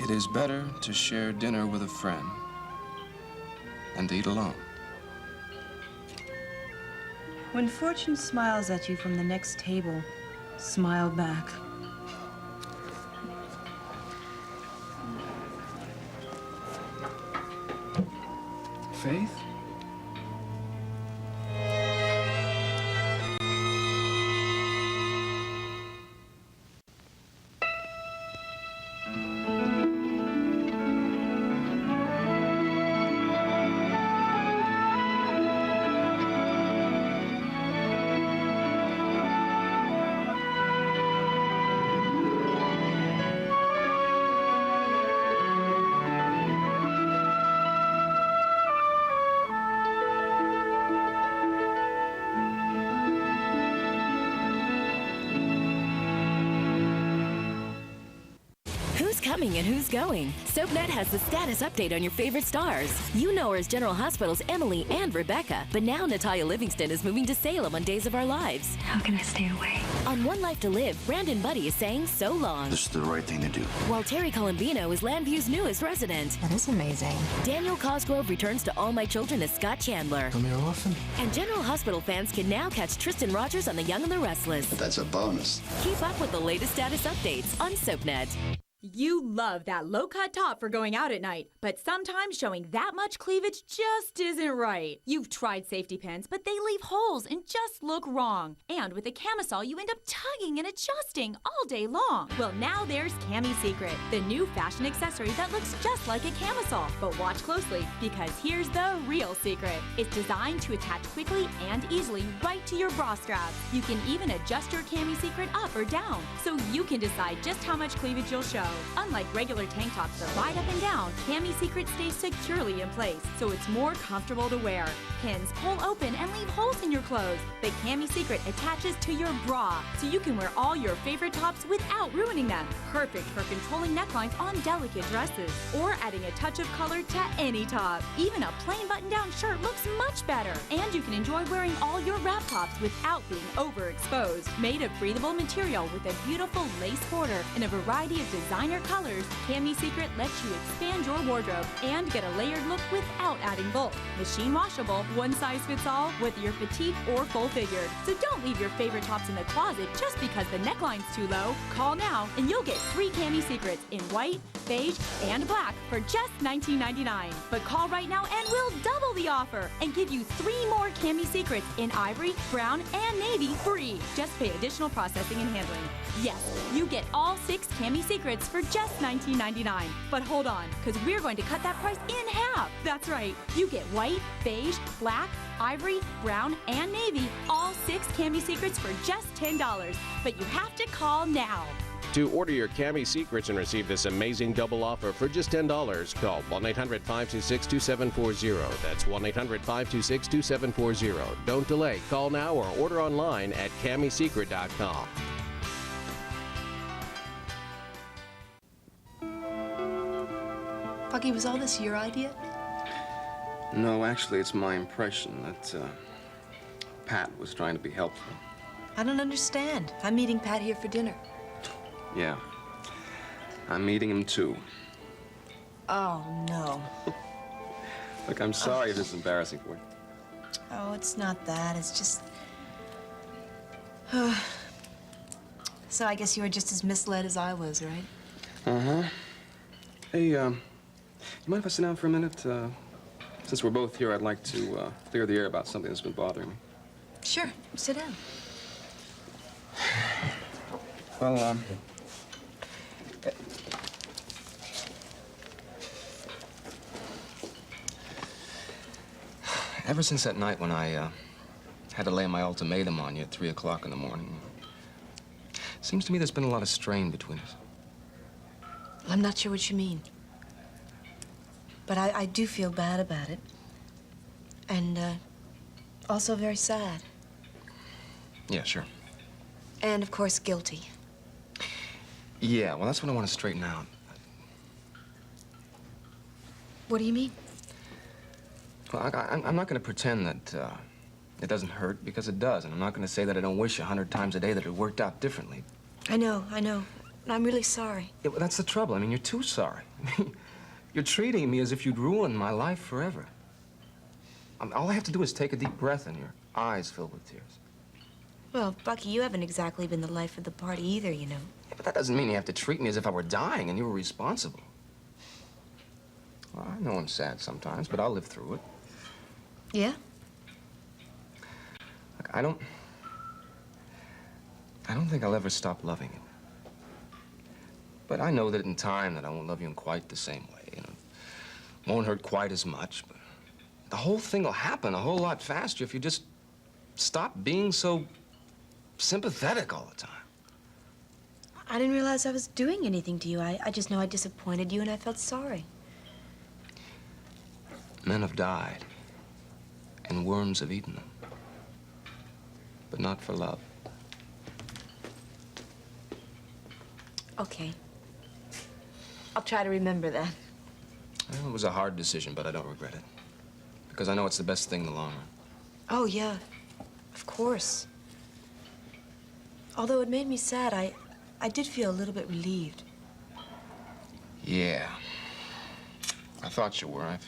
It is better to share dinner with a friend than to eat alone. When fortune smiles at you from the next table, smile back. Faith? Coming and who's going? SoapNet has the status update on your favorite stars. You know her as General Hospital's Emily and Rebecca, but now Natalia Livingston is moving to Salem on Days of Our Lives. How can I stay away? On One Life to Live, Brandon Buddy is saying so long. This is the right thing to do. While Terry Colombino is Landview's newest resident. That is amazing. Daniel Cosgrove returns to All My Children as Scott Chandler. Come here often? And General Hospital fans can now catch Tristan Rogers on The Young and the Restless. That's a bonus. Keep up with the latest status updates on SoapNet. You love that low-cut top for going out at night, but sometimes showing that much cleavage just isn't right. You've tried safety pins, but they leave holes and just look wrong. And with a camisole, you end up tugging and adjusting all day long. Well, now there's Cami Secret, the new fashion accessory that looks just like a camisole. But watch closely, because here's the real secret. It's designed to attach quickly and easily right to your bra straps. You can even adjust your Cami Secret up or down, so you can decide just how much cleavage you'll show. Unlike regular tank tops that ride up and down, Cami Secret stays securely in place, so it's more comfortable to wear. Pins pull open and leave holes in your clothes, but Cami Secret attaches to your bra, so you can wear all your favorite tops without ruining them. Perfect for controlling necklines on delicate dresses, or adding a touch of color to any top. Even a plain button-down shirt looks much better, and you can enjoy wearing all your wrap tops without being overexposed. Made of breathable material with a beautiful lace border and a variety of designer colors, Cami Secret lets you expand your wardrobe and get a layered look without adding bulk. Machine washable, one size fits all, whether you're petite or full figured. So don't leave your favorite tops in the closet just because the neckline's too low. Call now and you'll get 3 Cami Secrets in white, beige, and black for just $19.99. But call right now and we'll double the offer and give you 3 more Cami Secrets in ivory, brown, and navy free. Just pay additional processing and handling. Yes, you get all 6 Cami Secrets for just $19.99. But hold on, because we're going to cut that price in half. That's right. You get white, beige, black, ivory, brown, and navy, all 6 Cami Secrets for just $10. But you have to call now. To order your Cami Secrets and receive this amazing double offer for just $10, call 1-800-526-2740. That's 1-800-526-2740. Don't delay. Call now or order online at camisecret.com. Bucky, was all this your idea? No, actually, it's my impression that Pat was trying to be helpful. I don't understand. I'm meeting Pat here for dinner. Yeah. I'm meeting him, too. Oh, no. Look, I'm sorry if this is embarrassing for you. Oh, it's not that. It's just... So I guess you were just as misled as I was, right? Uh-huh. Hey, you mind if I sit down for a minute? Since we're both here, I'd like to clear the air about something that's been bothering me. Sure. Sit down. Well, ever since that night when I had to lay my ultimatum on you at 3 o'clock in the morning, seems to me there's been a lot of strain between us. I'm not sure what you mean. But I do feel bad about it. And also very sad. Yeah, sure. And, of course, guilty. Yeah, well, that's what I want to straighten out. What do you mean? Well, I'm not going to pretend that it doesn't hurt, because it does. And I'm not going to say that I don't wish 100 times a day that it worked out differently. I know. And I'm really sorry. Yeah, well, that's the trouble. I mean, you're too sorry. You're treating me as if you'd ruined my life forever. All I have to do is take a deep breath and your eyes fill with tears. Well, Bucky, you haven't exactly been the life of the party either, you know. Yeah, but that doesn't mean you have to treat me as if I were dying and you were responsible. Well, I know I'm sad sometimes, but I'll live through it. Yeah? Look, I don't think I'll ever stop loving you. But I know that in time that I won't love you in quite the same way. You know, it won't hurt quite as much, but the whole thing will happen a whole lot faster if you just stop being so sympathetic all the time. I didn't realize I was doing anything to you. I just know I disappointed you and I felt sorry. Men have died, and worms have eaten them, but not for love. Okay. I'll try to remember that. Well, it was a hard decision, but I don't regret it. Because I know it's the best thing in the long run. Oh, yeah. Of course. Although it made me sad, I did feel a little bit relieved. Yeah. I thought you were. I've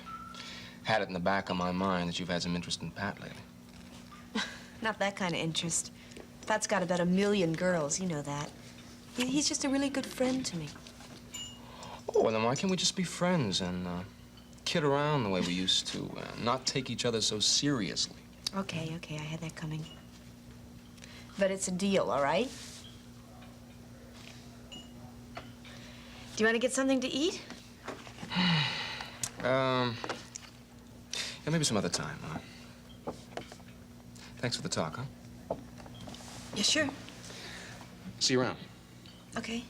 had it in the back of my mind that you've had some interest in Pat lately. Not that kind of interest. Pat's got about 1 million girls, you know that. He's just a really good friend to me. Oh, well, then why can't we just be friends and kid around the way we used to, not take each other so seriously? Okay, I had that coming. But it's a deal, all right? Do you want to get something to eat? Yeah, maybe some other time, Thanks for the talk, huh? Yeah, sure. See you around. Okay.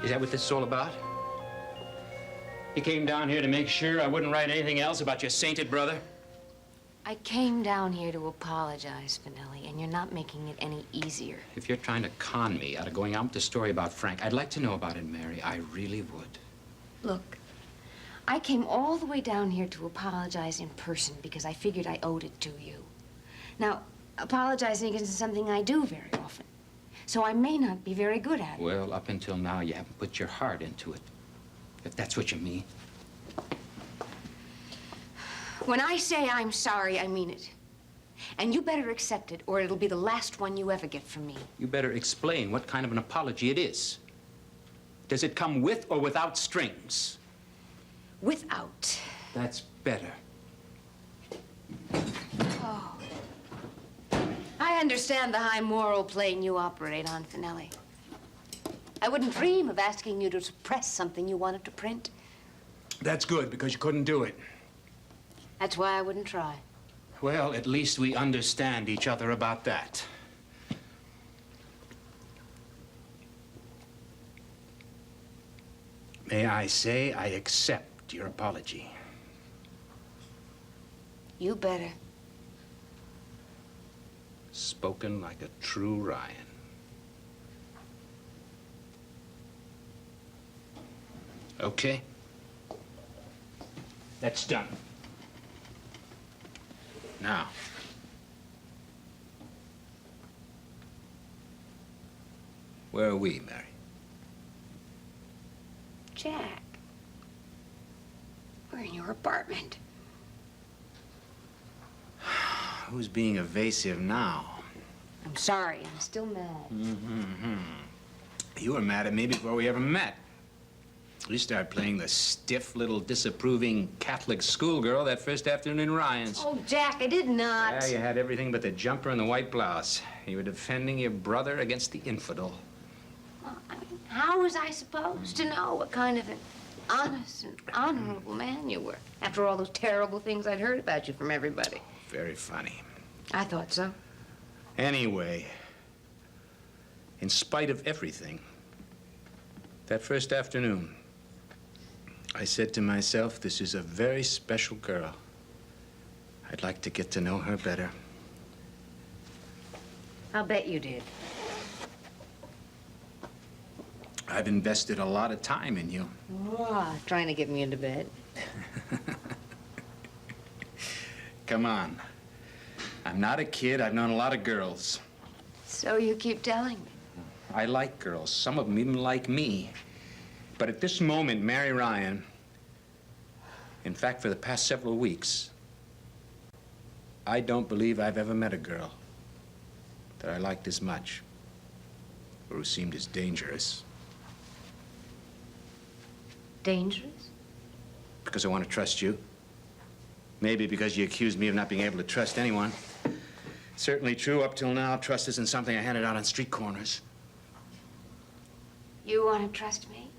Is that what this is all about? You came down here to make sure I wouldn't write anything else about your sainted brother? I came down here to apologize, Finelli, and you're not making it any easier. If you're trying to con me out of going out with the story about Frank, I'd like to know about it, Mary. I really would. Look, I came all the way down here to apologize in person because I figured I owed it to you. Now, apologizing isn't something I do very often, so I may not be very good at it. Well, up until now, you haven't put your heart into it. If that's what you mean. When I say I'm sorry, I mean it. And you better accept it, or it'll be the last one you ever get from me. You better explain what kind of an apology it is. Does it come with or without strings? Without. That's better. Oh. I understand the high moral plane you operate on, Finelli. I wouldn't dream of asking you to suppress something you wanted to print. That's good, because you couldn't do it. That's why I wouldn't try. Well, at least we understand each other about that. May I say I accept your apology? You better. Spoken like a true Ryan. Okay. That's done. Now. Where are we, Mary? Jack. We're in your apartment. Who's being evasive now? I'm sorry, I'm still mad. You were mad at me before we ever met. You started playing the stiff little disapproving Catholic schoolgirl that first afternoon in Ryan's. Oh, Jack, I did not. Yeah, you had everything but the jumper and the white blouse. You were defending your brother against the infidel. Well, I mean, how was I supposed to know what kind of an honest and honorable man you were after all those terrible things I'd heard about you from everybody? Very funny. I thought so. Anyway, in spite of everything, that first afternoon, I said to myself, this is a very special girl. I'd like to get to know her better. I'll bet you did. I've invested a lot of time in you. Oh, trying to get me into bed. Come on. I'm not a kid. I've known a lot of girls. So you keep telling me. I like girls. Some of them even like me. But at this moment, Mary Ryan, in fact, for the past several weeks, I don't believe I've ever met a girl that I liked as much or who seemed as dangerous. Dangerous? Because I want to trust you. Maybe because you accused me of not being able to trust anyone. Certainly true up till now. Trust isn't something I handed out on street corners. You want to trust me?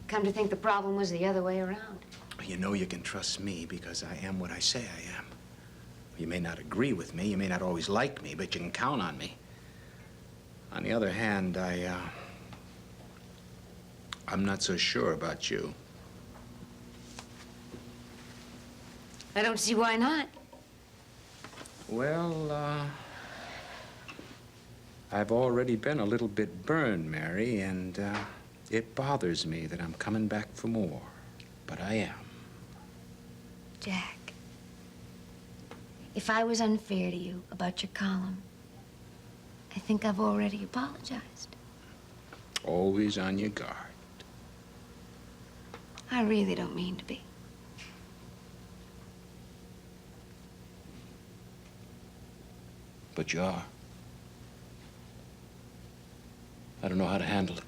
Come to think the problem was the other way around. You know you can trust me because I am what I say I am. You may not agree with me, you may not always like me, but you can count on me. On the other hand, I'm not so sure about you. I don't see why not. Well, I've already been a little bit burned, Mary, and it bothers me that I'm coming back for more. But I am. Jack, if I was unfair to you about your column, I think I've already apologized. Always on your guard. I really don't mean to be. But you are. I don't know how to handle it.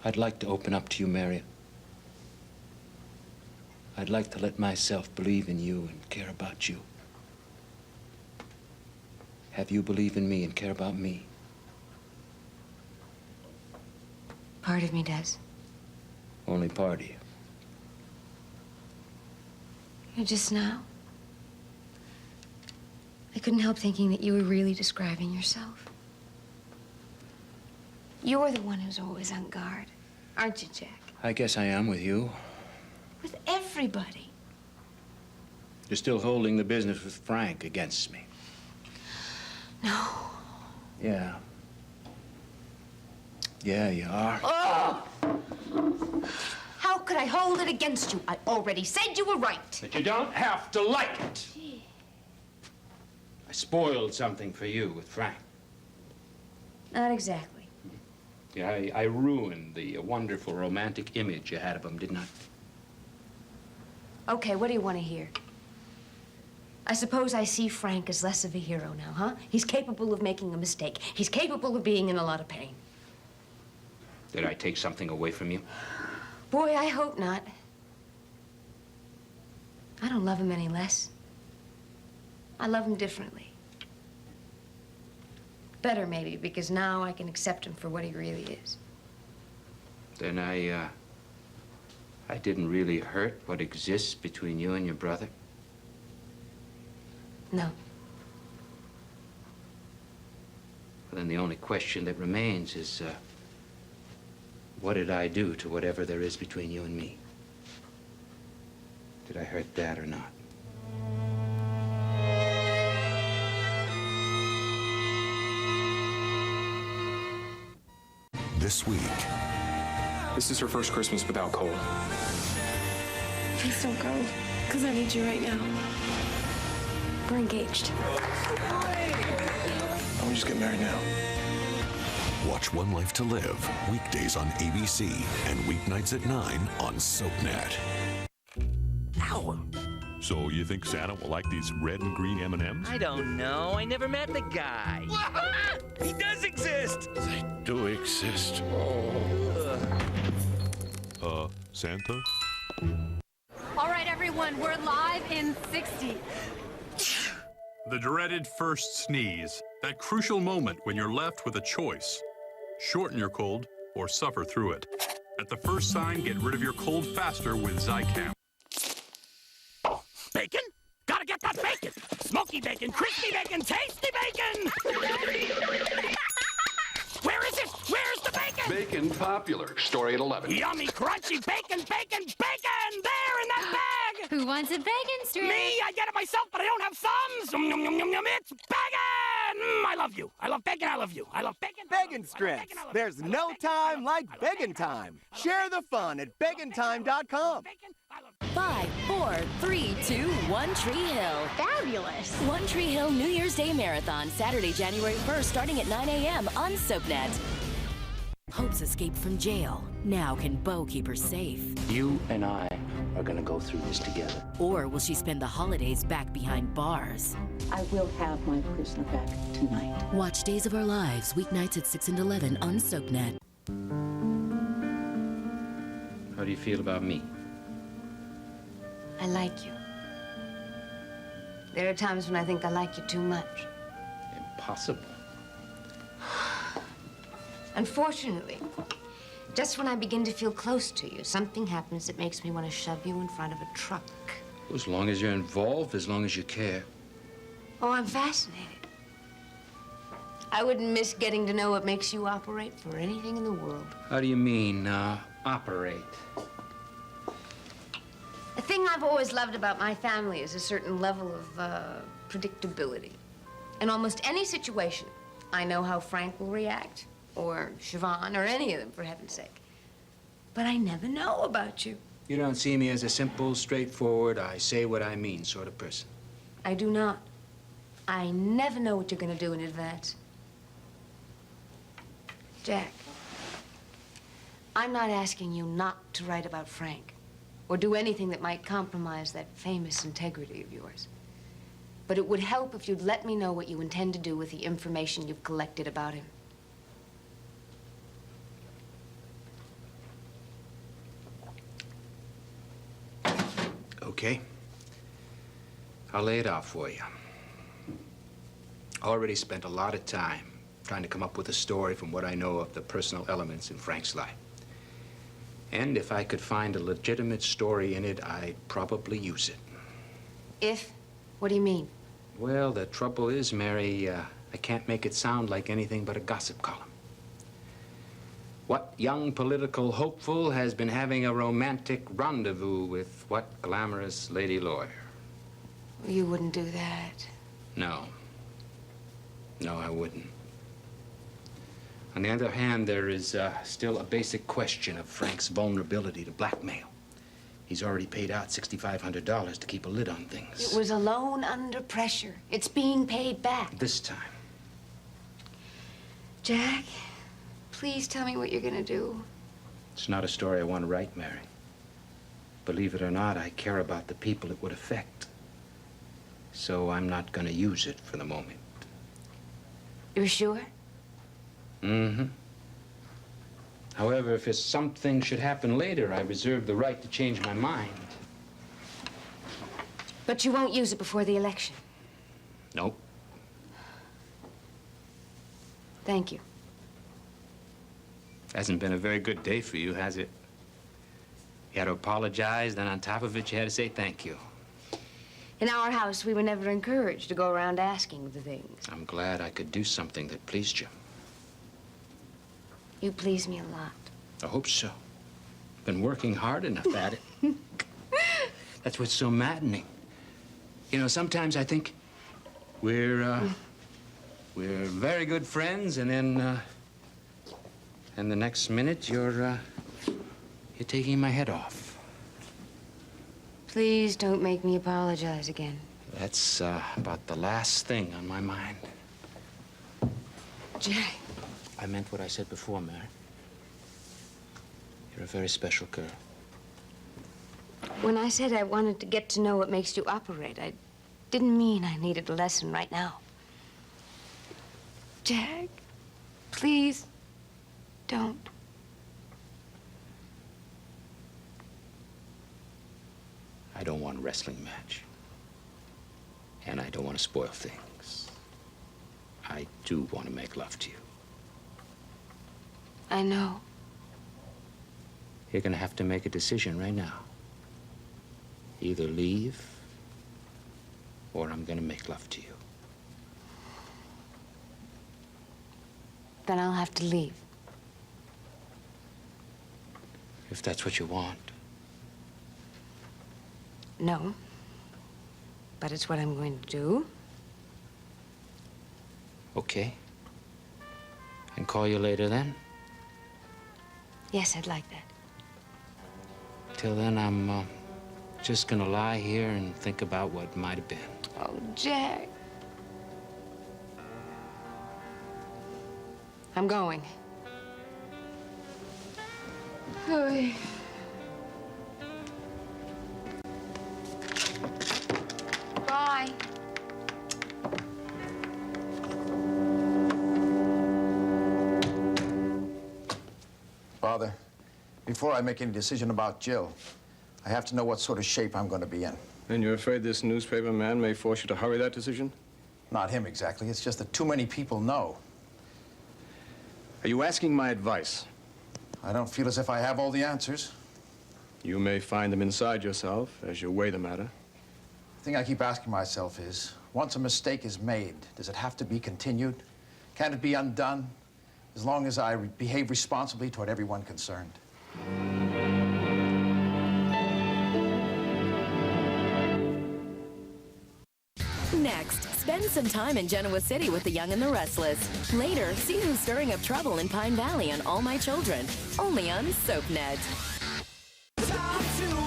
I'd like to open up to you, Mary. I'd like to let myself believe in you and care about you. Have you believe in me and care about me? Part of me does. Only part of you. Just now, I couldn't help thinking that you were really describing yourself. You're the one who's always on guard, aren't you, Jack? I guess I am with you. With everybody. You're still holding the business with Frank against me. No. Yeah. Yeah, you are. Oh! How could I hold it against you? I already said you were right. But you don't have to like it. I spoiled something for you with Frank. Not exactly. Yeah, I ruined the wonderful romantic image you had of him, didn't I? Okay, what do you want to hear? I suppose I see Frank as less of a hero now, huh? He's capable of making a mistake. He's capable of being in a lot of pain. Did I take something away from you? Boy, I hope not. I don't love him any less. I love him differently. Better, maybe, because now I can accept him for what he really is. Then I didn't really hurt what exists between you and your brother? No. Well, then the only question that remains is, what did I do to whatever there is between you and me? Did I hurt that or not? This week. This is her first Christmas without Cole. Please don't go, because I need you right now. We're engaged. Why don't we just get married now? Watch One Life to Live, weekdays on ABC and weeknights at 9 on SoapNet. Ow! So you think Santa will like these red and green M&Ms? I don't know. I never met the guy. He does exist! They do exist. Santa? All right, everyone, we're live in 60. The dreaded first sneeze. That crucial moment when you're left with a choice. Shorten your cold or suffer through it. At the first sign, get rid of your cold faster with Zicam. Bacon? Gotta get that bacon! Smoky bacon, crispy bacon, tasty bacon! Where is it? Where's the bacon? Bacon popular. Story at 11. Yummy, crunchy bacon, bacon, bacon! There in that bag! Who wants a bacon strip? Me! I get it myself, but I don't have thumbs! It's bacon! I love you. I love bacon, I love you. I love bacon. Beggin' Strips. There's no time like beggin' time. Share the fun at beggintime.com. 5, 4, 3, 2, 1 Tree Hill. Fabulous. One Tree Hill New Year's Day Marathon, Saturday, January 1st, starting at 9 a.m. on SoapNet. Hope's escaped from jail. Now can Bo keep her safe? You and I are gonna go through this together. Or will she spend the holidays back behind bars? I will have my prisoner back tonight. Watch Days of Our Lives, weeknights at 6 and 11 on SoapNet. How do you feel about me? I like you. There are times when I think I like you too much. Impossible. Unfortunately, just when I begin to feel close to you, something happens that makes me want to shove you in front of a truck. As long as you're involved, as long as you care. Oh, I'm fascinated. I wouldn't miss getting to know what makes you operate for anything in the world. How do you mean, operate? The thing I've always loved about my family is a certain level of predictability. In almost any situation, I know how Frank will react, or Siobhan, or any of them, for heaven's sake. But I never know about you. You don't see me as a simple, straightforward, I say what I mean sort of person. I do not. I never know what you're going to do in advance. Jack, I'm not asking you not to write about Frank or do anything that might compromise that famous integrity of yours. But it would help if you'd let me know what you intend to do with the information you've collected about him. Okay. I'll lay it out for you. I already spent a lot of time trying to come up with a story from what I know of the personal elements in Frank's life. And if I could find a legitimate story in it, I'd probably use it. If? What do you mean? Well, the trouble is, Mary, I can't make it sound like anything but a gossip column. What young political hopeful has been having a romantic rendezvous with what glamorous lady lawyer? You wouldn't do that. No. No, I wouldn't. On the other hand, there is still a basic question of Frank's vulnerability to blackmail. He's already paid out $6,500 to keep a lid on things. It was a loan under pressure. It's being paid back. This time. Jack, please tell me what you're gonna do. It's not a story I want to write, Mary. Believe it or not, I care about the people it would affect. So I'm not gonna use it for the moment. You're sure? Mm-hmm. However, if something should happen later, I reserve the right to change my mind. But you won't use it before the election. Nope. Thank you. Hasn't been a very good day for you, has it? You had to apologize, then on top of it, you had to say thank you. In our house, we were never encouraged to go around asking the things. I'm glad I could do something that pleased you. You please me a lot. I hope so. Been working hard enough at it. That's what's so maddening. You know, sometimes I think we're very good friends, and then, and the next minute you're taking my head off. Please don't make me apologize again. That's about the last thing on my mind. Jack. I meant what I said before, Mary. You're a very special girl. When I said I wanted to get to know what makes you operate, I didn't mean I needed a lesson right now. Jack, please don't. I don't want a wrestling match. And I don't want to spoil things. I do want to make love to you. I know. You're gonna have to make a decision right now. Either leave, or I'm gonna make love to you. Then I'll have to leave. If that's what you want. No. But it's what I'm going to do. Okay. And call you later then? Yes, I'd like that. Till then, I'm just gonna lie here and think about what might have been. Oh, Jack. I'm going. Oy. Bye. Father, before I make any decision about Jill, I have to know what sort of shape I'm going to be in. And you're afraid this newspaper man may force you to hurry that decision? Not him exactly. It's just that too many people know. Are you asking my advice? I don't feel as if I have all the answers. You may find them inside yourself as you weigh the matter. The thing I keep asking myself is, once a mistake is made, does it have to be continued? Can it be undone? As long as I behave responsibly toward everyone concerned. Next, spend some time in Genoa City with the young and the restless. Later, see who's stirring up trouble in Pine Valley on All My Children. Only on SoapNet.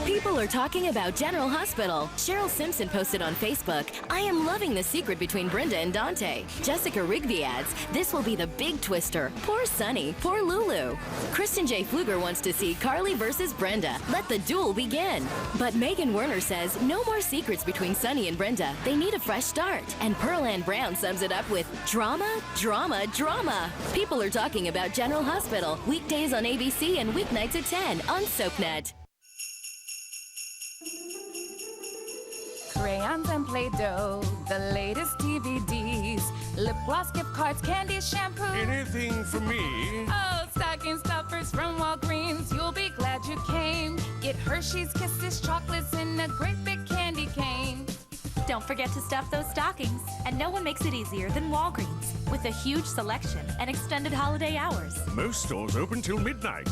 People are talking about General Hospital. Cheryl Simpson posted on Facebook, "I am loving the secret between Brenda and Dante." Jessica Rigby adds, "This will be the big twister. Poor Sonny, poor Lulu." Kristen J. Pfluger wants to see Carly versus Brenda. Let the duel begin. But Megan Werner says, "No more secrets between Sonny and Brenda. They need a fresh start." And Pearl Ann Brown sums it up with, "Drama, drama, drama." People are talking about General Hospital. Weekdays on ABC and weeknights at 10 on SoapNet. Crayons and Play-Doh, the latest DVDs, lip gloss, gift cards, candy, shampoo. Anything for me? Oh, stocking stuffers from Walgreens, you'll be glad you came. Get Hershey's Kisses, chocolates in a great big candy cane. Don't forget to stuff those stockings. And no one makes it easier than Walgreens, with a huge selection and extended holiday hours. Most stores open till midnight.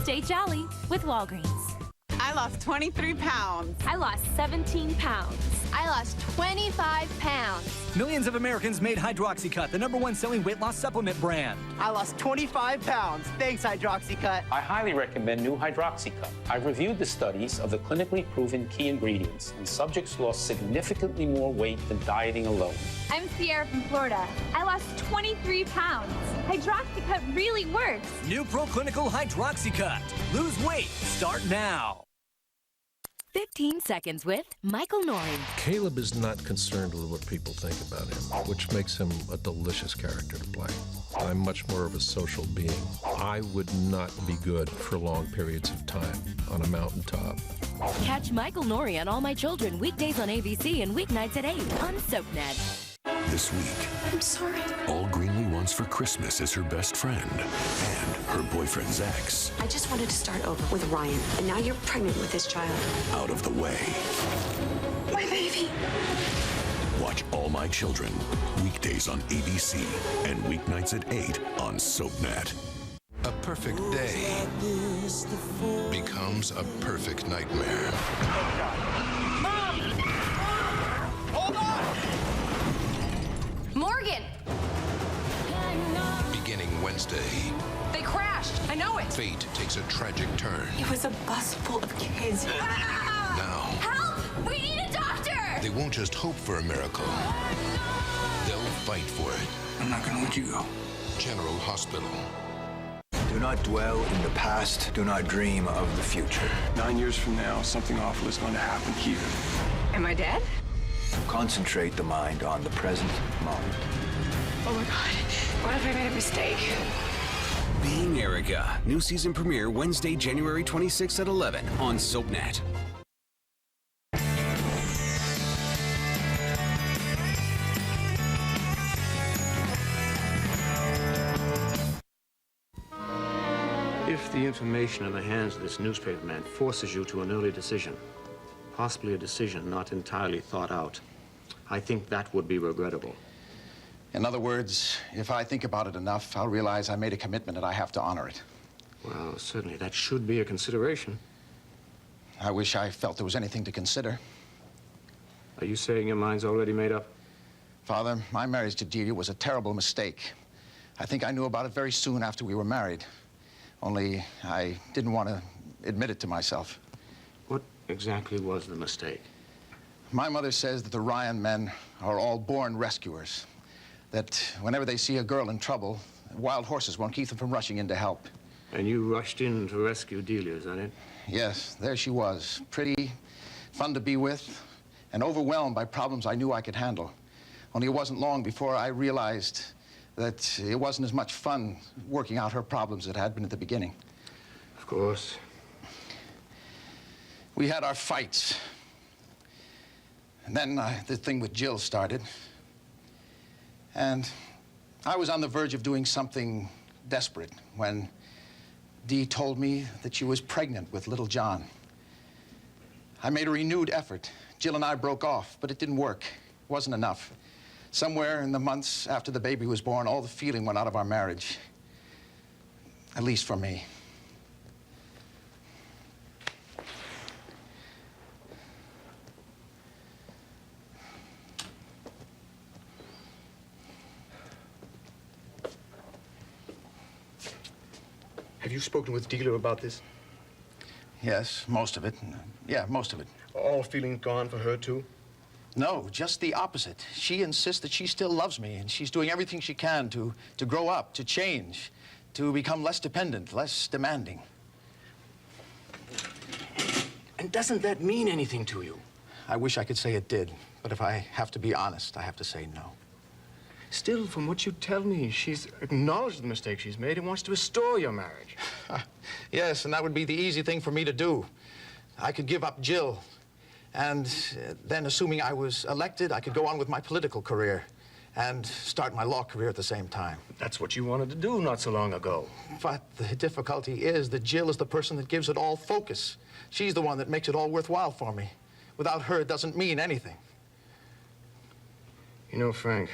Stay jolly with Walgreens. I lost 23 pounds. I lost 17 pounds. I lost 25 pounds. Millions of Americans made Hydroxycut the #1 selling weight loss supplement brand. I lost 25 pounds. Thanks, Hydroxycut. I highly recommend new Hydroxycut. I've reviewed the studies of the clinically proven key ingredients, and subjects lost significantly more weight than dieting alone. I'm Sierra from Florida. I lost 23 pounds. Hydroxycut really works. New Proclinical Hydroxycut. Lose weight. Start now. 15 seconds with Michael Norrie. Caleb is not concerned with what people think about him, which makes him a delicious character to play. I'm much more of a social being. I would not be good for long periods of time on a mountaintop. Catch Michael Norrie on All My Children weekdays on ABC and weeknights at 8 on SoapNet. This week, I'm sorry. all Greenlee wants for Christmas is her best friend and her boyfriend's ex. I just wanted to start over with Ryan, and now you're pregnant with this child. Out of the way. My baby. Watch All My Children weekdays on ABC and weeknights at 8 on SoapNet. A perfect day becomes a perfect nightmare. Mom! Hold on! Morgan! Beginning Wednesday, They crashed. I know it. fate takes a tragic turn. It was a bus full of kids. Now, Help! We need a doctor! they won't just hope for a miracle. They'll fight for it. I'm not gonna let you go. General Hospital. Do not dwell in the past. Do not dream of the future. 9 years from now, something awful is going to happen here. Am I dead? Concentrate the mind on the present moment. Oh my God. What if I made a mistake? Being Erica. New season premiere Wednesday, January 26th at 11 on SoapNet. If the information in the hands of this newspaper man forces you to an early decision, possibly a decision not entirely thought out, I think that would be regrettable. In other words, if I think about it enough, I'll realize I made a commitment and I have to honor it. Well, certainly that should be a consideration. I wish I felt there was anything to consider. Are you saying your mind's already made up? If Father, my marriage to Delia was a terrible mistake. I think I knew about it very soon after we were married. Only I didn't want to admit it to myself. What exactly was the mistake? My mother says that the Ryan men are all born rescuers. That whenever they see a girl in trouble, wild horses won't keep them from rushing in to help. And you rushed in to rescue Delia, is that it? Yes, there she was. Pretty, fun to be with, and overwhelmed by problems I knew I could handle. Only it wasn't long before I realized that it wasn't as much fun working out her problems as it had been at the beginning. Of course. We had our fights. And then the thing with Jill started. And I was on the verge of doing something desperate when Dee told me that she was pregnant with little John. I made a renewed effort. Jill and I broke off, but it didn't work. It wasn't enough. Somewhere in the months after the baby was born, all the feeling went out of our marriage. At least for me. Have you spoken with Delia about this? Yes, most of it. Yeah, most of it. All feeling gone for her, too? No, just the opposite. She insists that she still loves me, and she's doing everything she can to grow up, to change, to become less dependent, less demanding. And doesn't that mean anything to you? I wish I could say it did, but if I have to be honest, I have to say no. Still, from what you tell me, she's acknowledged the mistake she's made and wants to restore your marriage. Yes, and that would be the easy thing for me to do. I could give up Jill. And then, assuming I was elected, I could go on with my political career and start my law career at the same time. That's what you wanted to do not so long ago. But the difficulty is that Jill is the person that gives it all focus. She's the one that makes it all worthwhile for me. Without her, it doesn't mean anything. You know, Frank,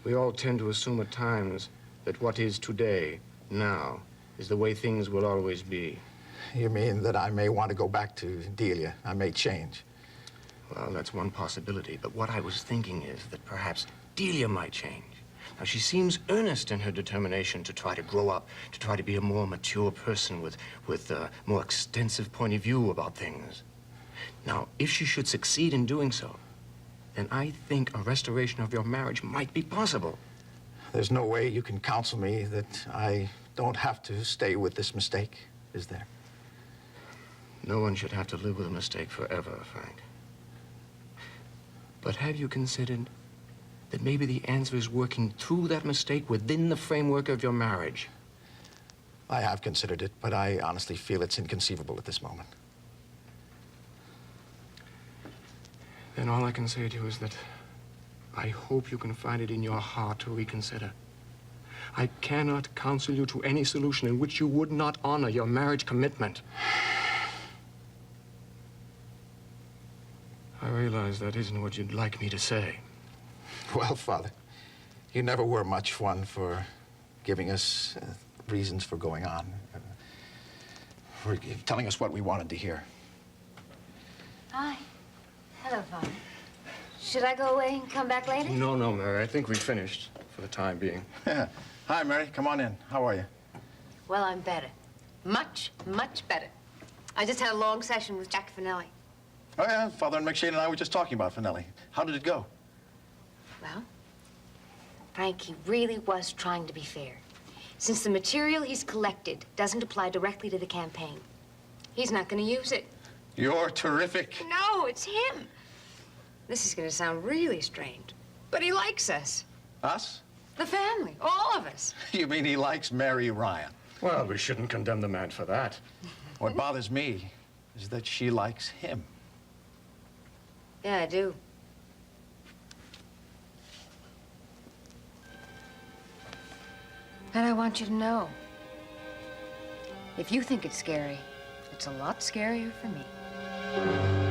we all tend to assume at times that what is today, now, is the way things will always be. You mean that I may want to go back to Delia? I may change. Well, that's one possibility. But what I was thinking is that perhaps Delia might change. Now, she seems earnest in her determination to try to grow up, to try to be a more mature person with a more extensive point of view about things. Now, if she should succeed in doing so, then I think a restoration of your marriage might be possible. There's no way you can counsel me that I don't have to stay with this mistake, is there? No one should have to live with a mistake forever, Frank. But have you considered that maybe the answer is working through that mistake within the framework of your marriage? I have considered it, but I honestly feel it's inconceivable at this moment. Then all I can say to you is that I hope you can find it in your heart to reconsider. I cannot counsel you to any solution in which you would not honor your marriage commitment. I realize that isn't what you'd like me to say. Well, Father, you never were much one for giving us reasons for going on, for telling us what we wanted to hear. Hi. Hello, Father. Should I go away and come back later? No, Mary. I think we finished for the time being. Hi, Mary. Come on in. How are you? Well, I'm better. Much, much better. I just had a long session with Jack Finelli. Oh, yeah. Father and McShane and I were just talking about Finelli. How did it go? Well, Frank, he really was trying to be fair. Since the material he's collected doesn't apply directly to the campaign, he's not going to use it. You're terrific. No, it's him. This is going to sound really strange, but he likes us. Us? The family, all of us. You mean he likes Mary Ryan? Well, we shouldn't condemn the man for that. What bothers me is that she likes him. Yeah, I do. And I want you to know, if you think it's scary, it's a lot scarier for me.